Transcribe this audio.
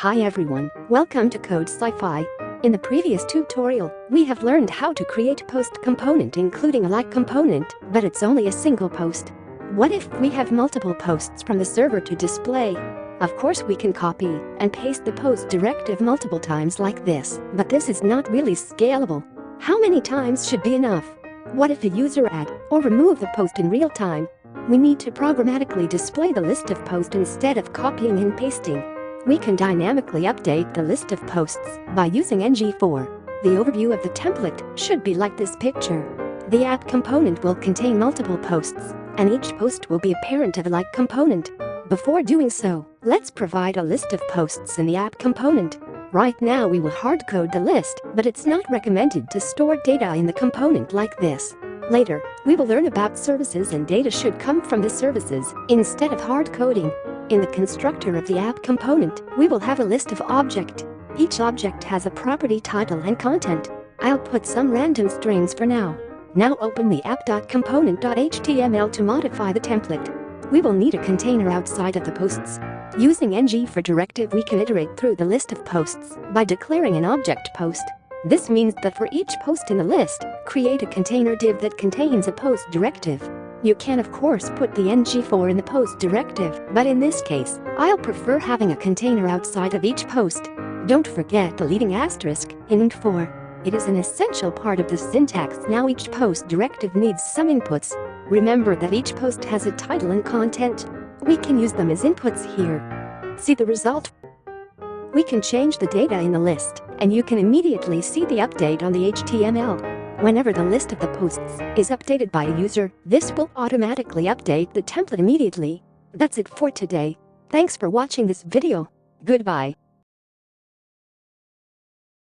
Hi everyone, welcome to Code Sci-Fi. In the previous tutorial, we have learned how to create a post component including a like component, but it's only a single post. What if we have multiple posts from the server to display? Of course we can copy and paste the post directive multiple times like this, but this is not really scalable. How many times should be enough? What if a user add or remove the post in real time? We need to programmatically display the list of posts instead of copying and pasting. We can dynamically update the list of posts by using ngFor. The overview of the template should be like this picture. The app component will contain multiple posts, and each post will be a parent of a like component. Before doing so, let's provide a list of posts in the app component. Right now we will hardcode the list, but it's not recommended to store data in the component like this. Later, we will learn about services and data should come from the services instead of hardcoding. In the constructor of the app component, we will have a list of objects. Each object has a property title and content. I'll put some random strings for now. Now open the app.component.html to modify the template. We will need a container outside of the posts. Using ngFor directive, we can iterate through the list of posts by declaring an object post. This means that for each post in the list, create a container div that contains a post directive. You can of course put the ngFor in the post directive, but in this case, I'll prefer having a container outside of each post. Don't forget the leading asterisk in ngFor. It is an essential part of the syntax. Now each post directive needs some inputs. Remember that each post has a title and content. We can use them as inputs here. See the result? We can change the data in the list, and you can immediately see the update on the HTML. Whenever the list of the posts is updated by a user, this will automatically update the template immediately. That's it for today. Thanks for watching this video. Goodbye.